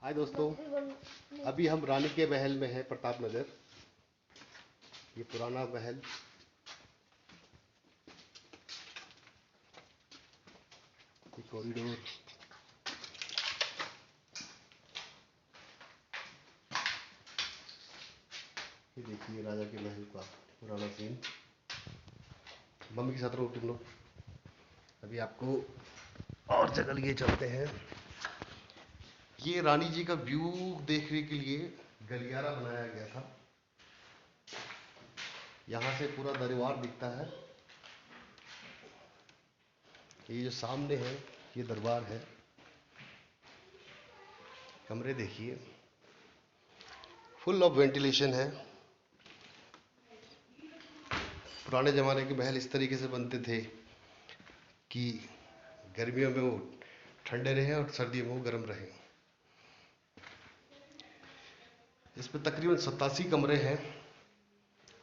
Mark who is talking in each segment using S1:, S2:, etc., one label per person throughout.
S1: हाय दोस्तों। अभी हम रानी के महल में हैं, प्रताप नगर। ये पुराना महल, ये कॉरिडोर, ये देखिए राजा के महल का पुराना सीन। मम्मी के साथ रहो तुम लोग। अभी आपको और जगह लिए चलते हैं। ये रानी जी का व्यू देखने के लिए गलियारा बनाया गया था। यहाँ से पूरा दरबार दिखता है। ये जो सामने है ये दरबार है। कमरे देखिए, फुल ऑफ वेंटिलेशन है। पुराने ज़माने के महल इस तरीके से बनते थे कि गर्मियों में वो ठंडे रहें और सर्दियों में वो गर्म रहें। इसमें तकरीबन 87 कमरे हैं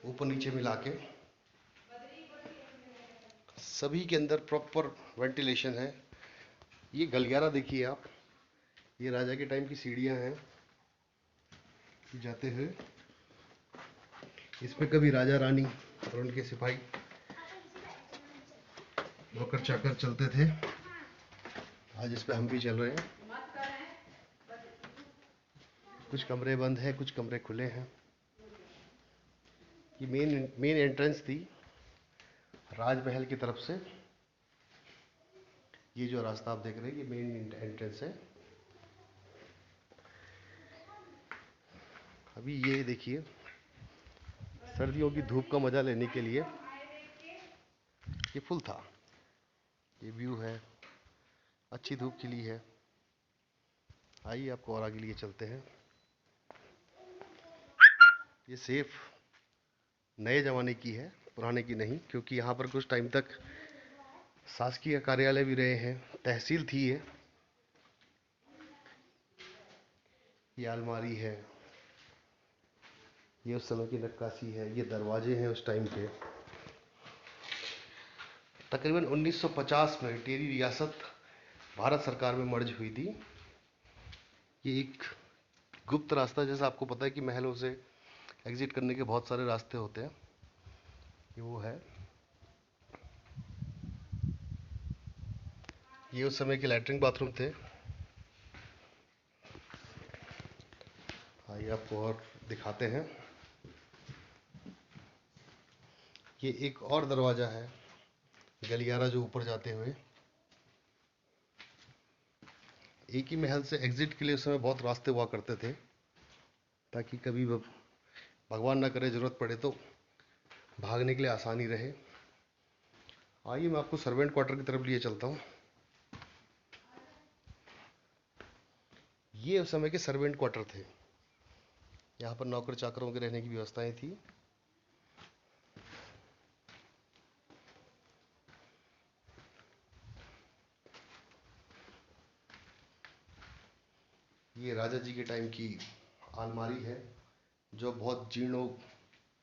S1: ऊपर नीचे मिला के। सभी के अंदर प्रॉपर वेंटिलेशन है। ये गलियारा देखिए आप, ये राजा के टाइम की सीढ़ियां हैं जाते हुए। इसमें कभी राजा रानी और उनके सिपाही नौकर चाकर चलते थे। आज इस पे हम भी चल रहे हैं। कुछ कमरे बंद हैं, कुछ कमरे खुले हैं। ये मेन एंट्रेंस थी राजमहल की तरफ से। ये जो रास्ता आप देख रहे हैं ये मेन एंट्रेंस है। अभी ये देखिए, सर्दियों की धूप का मजा लेने के लिए ये फुल था। ये व्यू है, अच्छी धूप खिली है। आइए आपको और आगे लिए चलते हैं। ये सेफ नए ज़माने की है, पुराने की नहीं, क्योंकि यहाँ पर कुछ टाइम तक शासकीय कार्यालय भी रहे हैं, तहसील थी ये अलमारी है, ये उस समय की नक्काशी है, ये दरवाजे हैं उस टाइम के। तकरीबन 1950 में टेरी रियासत भारत सरकार में मर्ज हुई थी। ये एक गुप्त रास्ता, जैसा आपको पता है कि महलों से एग्जिट करने के बहुत सारे रास्ते होते हैं, ये वो है। ये उस समय के लैट्रिन बाथरूम थे। आइए आपको और दिखाते हैं। ये एक और दरवाज़ा है गलियारा जो ऊपर जाते हुए। एक ही महल से एग्जिट के लिए उस समय बहुत रास्ते हुआ करते थे, ताकि कभी भगवान ना करे ज़रूरत पड़े तो भागने के लिए आसानी रहे। आइए मैं आपको सर्वेंट क्वार्टर की तरफ लिए चलता हूँ। ये उस समय के सर्वेंट क्वार्टर थे। यहाँ पर नौकर चाकरों के रहने की व्यवस्थाएं थी। ये राजा जी के टाइम की अलमारी है जो बहुत जीर्ण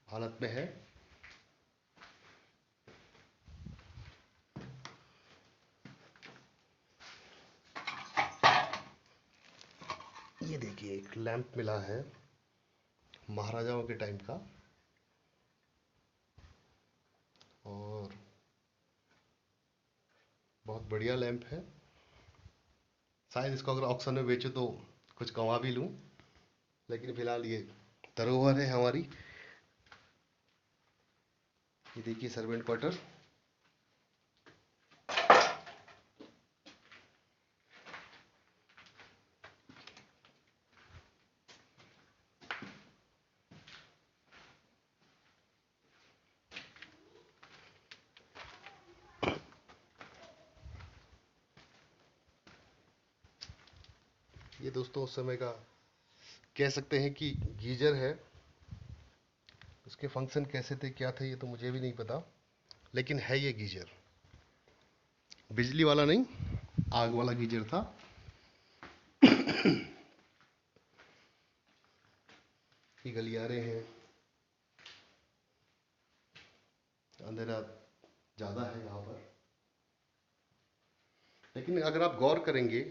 S1: हालत में है। ये देखिए एक लैंप मिला है महाराजाओं के टाइम का, और बहुत बढ़िया लैंप है। शायद इसको अगर ऑक्शन में बेचो तो कुछ कमा भी लूँ, लेकिन फिलहाल ये धरोहर है हमारी। ये देखिए सर्वेंट क्वार्टर। ये दोस्तों उस समय का कह सकते हैं कि गीजर है। उसके फंक्शन कैसे थे क्या थे ये तो मुझे भी नहीं पता, लेकिन है ये गीजर। बिजली वाला नहीं, आग वाला गीजर था। ये गलियारे हैं, अंधेरा ज़्यादा है यहाँ पर, लेकिन अगर आप गौर करेंगे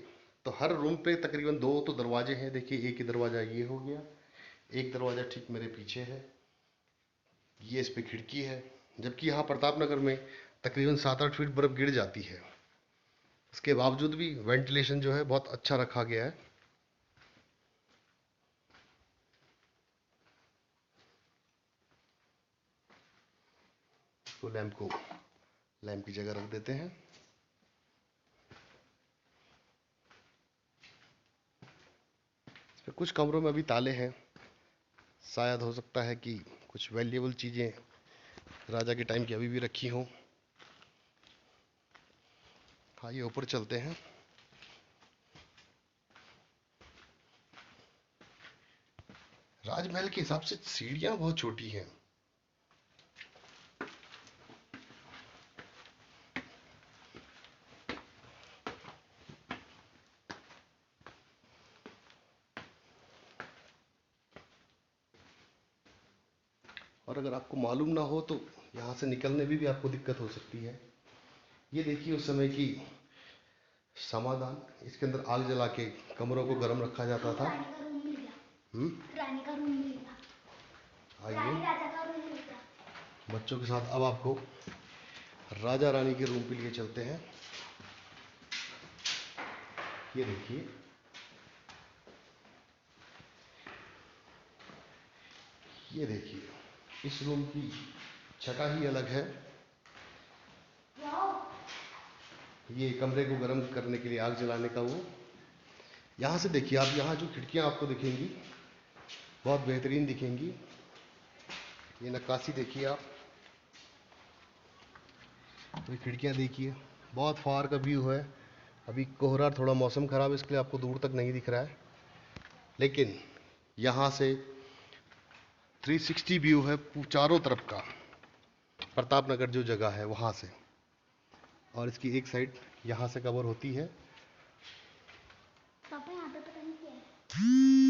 S1: तो हर रूम पे तकरीबन 2 तो दरवाजे हैं। देखिए एक ही दरवाज़ा ये हो गया, एक दरवाज़ा ठीक मेरे पीछे है, ये इस पे खिड़की है। जबकि यहाँ प्रताप नगर में तकरीबन 7-8 फीट बर्फ़ गिर जाती है, उसके बावजूद भी वेंटिलेशन जो है बहुत अच्छा रखा गया है। तो लैंप की जगह रख देते हैं। इस पे कुछ कमरों में अभी ताले हैं, शायद हो सकता है कि कुछ वैल्यूएबल चीज़ें राजा के टाइम की अभी भी रखी हों। हाँ, ये ऊपर चलते हैं। राजमहल के हिसाब से सीढ़ियाँ बहुत छोटी हैं। और अगर आपको मालूम ना हो तो यहाँ से निकलने में भी आपको दिक्कत हो सकती है। ये देखिए उस समय की समाधान, इसके अंदर आग जला के कमरों को गर्म रखा जाता था।
S2: रानी का रूम मिल गया।
S1: हम्म,
S2: रानी का रूम मिल गया। रानी
S1: आइए
S2: राजा का रूम मिल गया।
S1: बच्चों के साथ अब आपको राजा रानी के रूम पे लिए चलते हैं। ये देखिए, ये देखिए, इस रूम की छटा ही अलग है।
S2: जाओ।
S1: ये कमरे को गर्म करने के लिए आग जलाने का वो। यहाँ से देखिए आप, यहाँ जो खिड़कियाँ आपको दिखेंगी बहुत बेहतरीन दिखेंगी। ये नक्काशी देखिए आप, तो ये खिड़कियाँ देखिए, बहुत फार का व्यू है। अभी कोहरा, थोड़ा मौसम ख़राब है, इसके लिए आपको दूर तक नहीं दिख रहा है, लेकिन यहाँ से 360 व्यू है चारों तरफ का, प्रताप नगर जो जगह है वहाँ से। और इसकी एक साइड यहाँ से कवर होती है।
S2: पापा यहाँ पे पता नहीं क्या है।